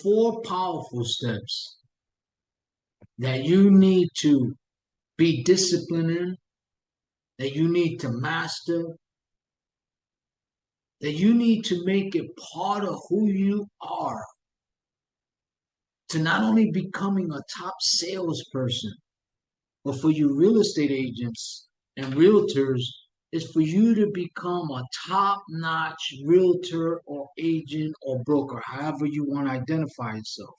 4 powerful steps that you need to be disciplined in, that you need to master, that you need to make it part of who you are, to not only becoming a top salesperson, but for you real estate agents and realtors, is for you to become a top-notch realtor or agent or broker, however you want to identify yourself.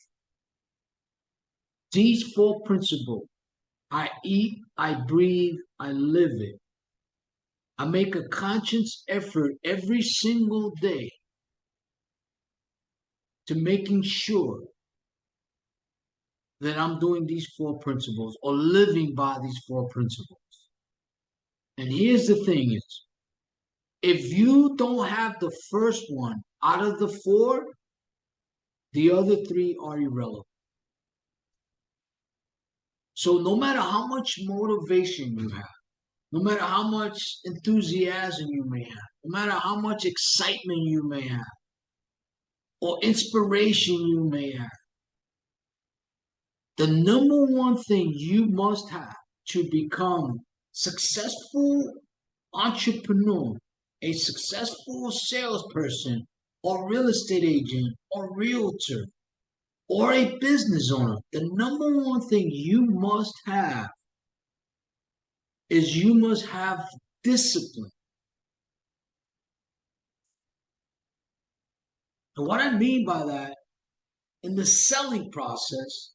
These 4 principles, I eat, I breathe, I live it. I make a conscious effort every single day to making sure that I'm doing these 4 principles or living by these 4 principles. And here's the thing is, if you don't have the first one out of the 4, the other 3 are irrelevant. So no matter how much motivation you have, no matter how much enthusiasm you may have, no matter how much excitement you may have, or inspiration you may have, the number one thing you must have to become successful entrepreneur, a successful salesperson, or real estate agent, or realtor, or a business owner, the number one thing you must have is you must have discipline. And what I mean by that, in the selling process,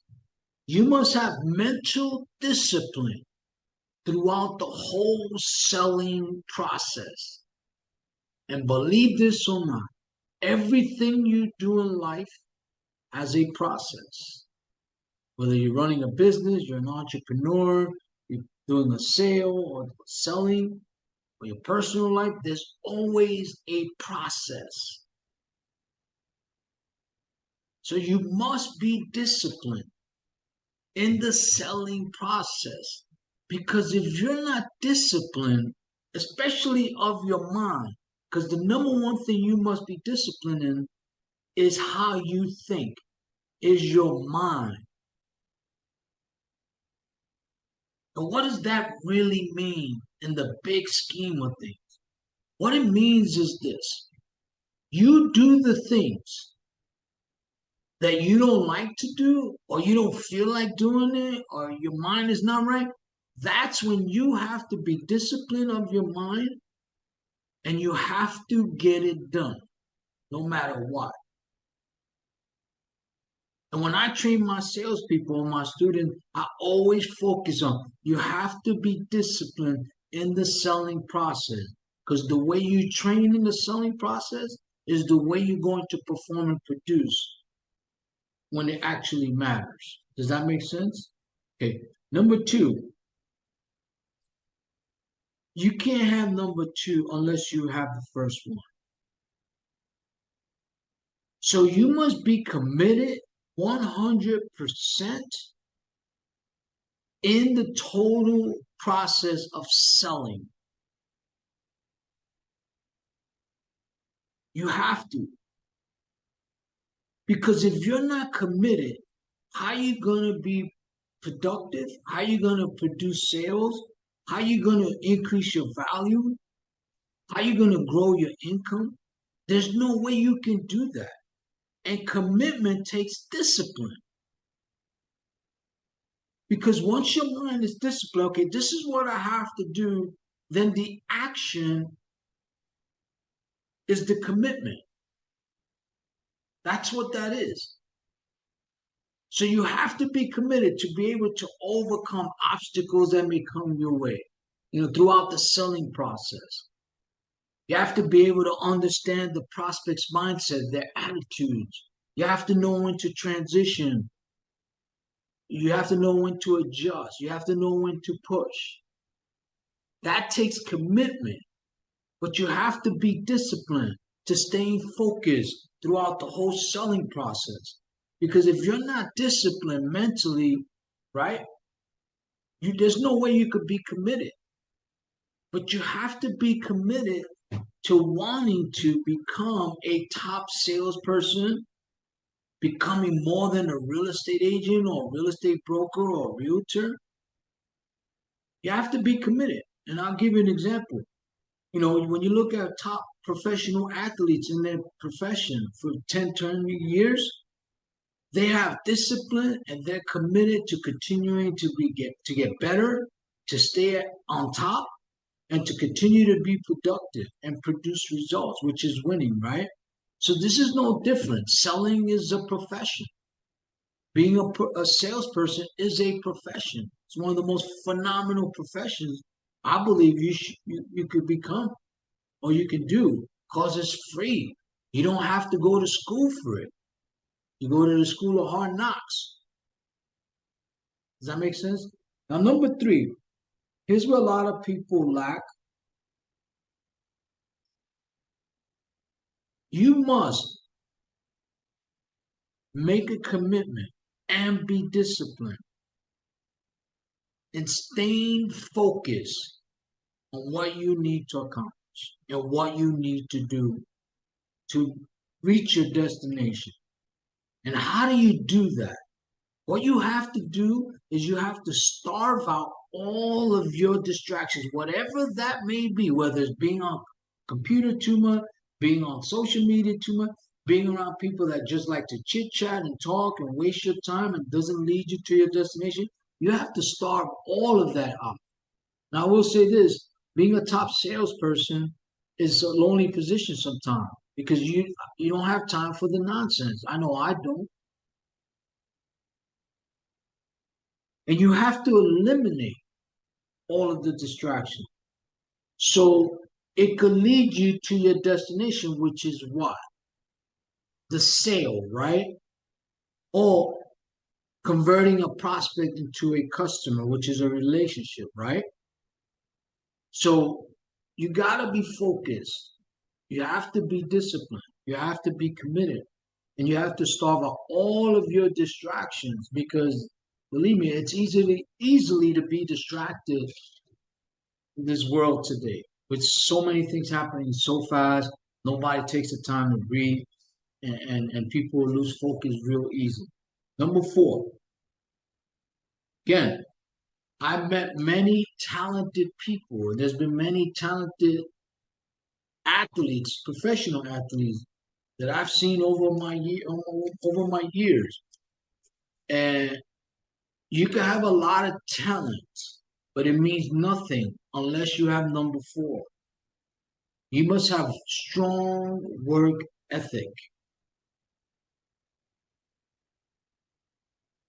you must have mental discipline throughout the whole selling process. And believe this or not, everything you do in life has a process. Whether you're running a business, you're an entrepreneur, you're doing a sale or selling, or your personal life, there's always a process. So you must be disciplined in the selling process. Because if you're not disciplined, especially of your mind, because the number one thing you must be disciplined in is how you think, is your mind. And what does that really mean in the big scheme of things? What it means is this. You do the things that you don't like to do, or you don't feel like doing it, or your mind is not right. That's when you have to be disciplined of your mind, and you have to get it done, no matter what. And when I train my salespeople, my students, I always focus on you have to be disciplined in the selling process. Because the way you train in the selling process is the way you're going to perform and produce when it actually matters. Does that make sense? Okay. Number 2, you can't have number 2 unless you have the first one. So you must be committed 100% in the total process of selling. You have to. Because if you're not committed, how are you going to be productive? How are you going to produce sales? How are you going to increase your value? How are you going to grow your income? There's no way you can do that. And commitment takes discipline. Because once your mind is disciplined, okay, this is what I have to do, then the action is the commitment. That's what that is. So you have to be committed to be able to overcome obstacles that may come your way, throughout the selling process. You have to be able to understand the prospect's mindset, their attitudes. You have to know when to transition. You have to know when to adjust. You have to know when to push. That takes commitment, but you have to be disciplined to stay focused throughout the whole selling process. Because if you're not disciplined mentally, right, there's no way you could be committed. But you have to be committed to wanting to become a top salesperson, becoming more than a real estate agent or real estate broker or realtor, you have to be committed. And I'll give you an example. You know, when you look at top professional athletes in their profession for 10, 20 years, they have discipline and they're committed to continuing to get better, to stay on top, and to continue to be productive and produce results, which is winning, right? So this is no different. Selling is a profession. Being a salesperson is a profession. It's one of the most phenomenal professions I believe you could become or you can do because it's free. You don't have to go to school for it. You go to the school of hard knocks. Does that make sense? Now, number three, here's where a lot of people lack. You must make a commitment and be disciplined and staying focused on what you need to accomplish and what you need to do to reach your destination. And how do you do that? What you have to do is you have to starve out all of your distractions, whatever that may be, whether it's being on computer too much, being on social media too much, being around people that just like to chit chat and talk and waste your time and doesn't lead you to your destination. You have to starve all of that out. Now, I will say this, being a top salesperson is a lonely position sometimes because you don't have time for the nonsense. I know I don't. And you have to eliminate all of the distractions. So it could lead you to your destination, which is what? The sale, right? Or converting a prospect into a customer, which is a relationship, right? So you got to be focused. You have to be disciplined. You have to be committed. And you have to starve out all of your distractions because believe me, it's easily to be distracted in this world today with so many things happening so fast. Nobody takes the time to breathe, and people lose focus real easy. Number four, again, I met many talented people. There's been many talented athletes, professional athletes that I've seen over my years, and you can have a lot of talent, but it means nothing unless you have number four. You must have strong work ethic.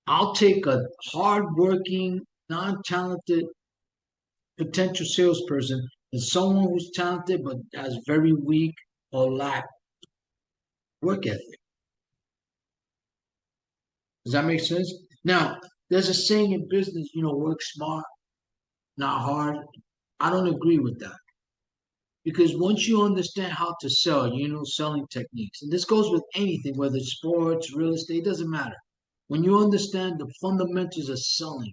I'll take a hardworking, non-talented potential salesperson and someone who's talented but has very weak or lack work ethic. Does that make sense? Now, there's a saying in business, work smart, not hard. I don't agree with that. Because once you understand how to sell, selling techniques, and this goes with anything, whether it's sports, real estate, it doesn't matter. When you understand the fundamentals of selling,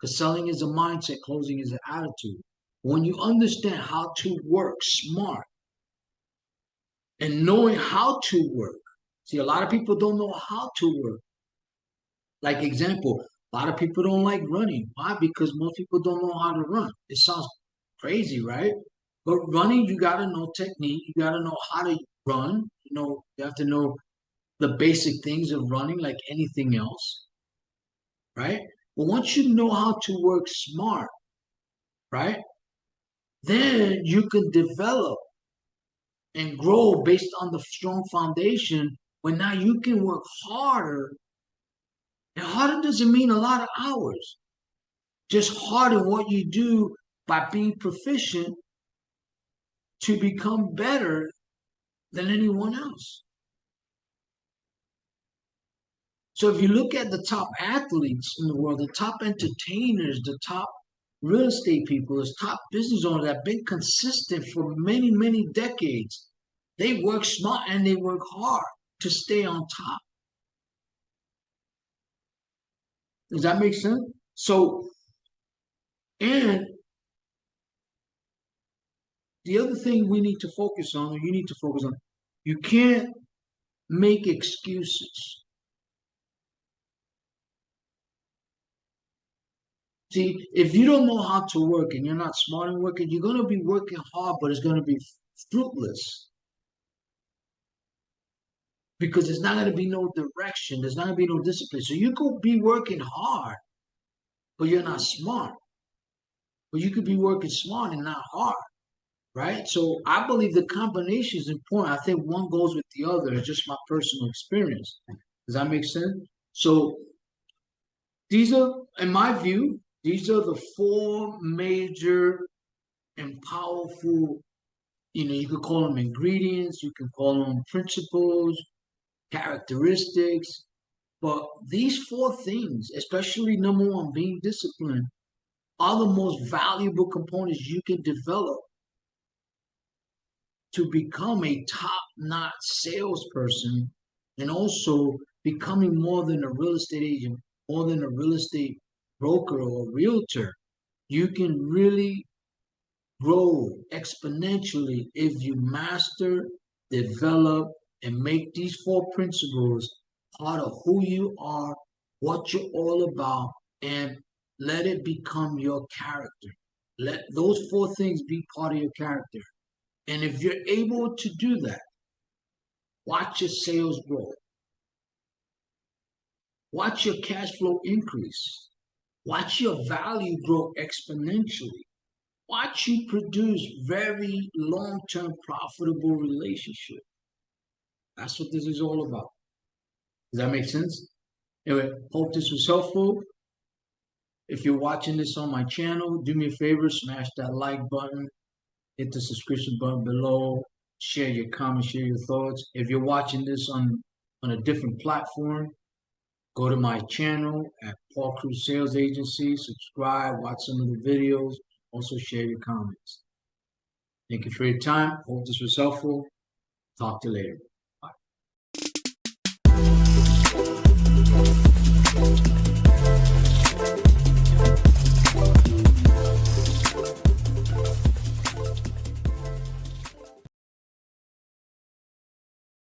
because selling is a mindset, closing is an attitude. When you understand how to work smart and knowing how to work, see, a lot of people don't know how to work. Like example, a lot of people don't like running. Why? Because most people don't know how to run. It sounds crazy, right? But running, you got to know technique. You got to know how to run. You have to know the basic things of running like anything else, right? But once you know how to work smart, right, then you can develop and grow based on the strong foundation when now you can work harder. And harder doesn't mean a lot of hours. Just hard in what you do by being proficient to become better than anyone else. So if you look at the top athletes in the world, the top entertainers, the top real estate people, the top business owners that have been consistent for many, many decades, they work smart and they work hard to stay on top. Does that make sense? So, and the other thing we need to focus on, or you need to focus on, you can't make excuses. See, if you don't know how to work and you're not smart in working, you're going to be working hard, but it's going to be fruitless because there's not going to be no direction. There's not going to be no discipline. So you could be working hard, but you're not smart. But you could be working smart and not hard, right? So I believe the combination is important. I think one goes with the other. It's just my personal experience. Does that make sense? So these are, in my view, these are the four major and powerful, you could call them ingredients, you can call them principles, characteristics, but these four things, especially number one, being disciplined, are the most valuable components you can develop to become a top-notch salesperson and also becoming more than a real estate agent, more than a real estate broker or a realtor. You can really grow exponentially if you master, develop, and make these four principles part of who you are, what you're all about, and let it become your character. Let those four things be part of your character. And if you're able to do that, watch your sales grow. Watch your cash flow increase. Watch your value grow exponentially. Watch you produce very long-term profitable relationships. That's what this is all about. Does that make sense? Anyway, hope this was helpful. If you're watching this on my channel, do me a favor, smash that like button, hit the subscription button below, share your comments, share your thoughts. If you're watching this on a different platform, go to my channel at Paul Cruz Sales Agency, subscribe, watch some of the videos, also share your comments. Thank you for your time. Hope this was helpful. Talk to you later.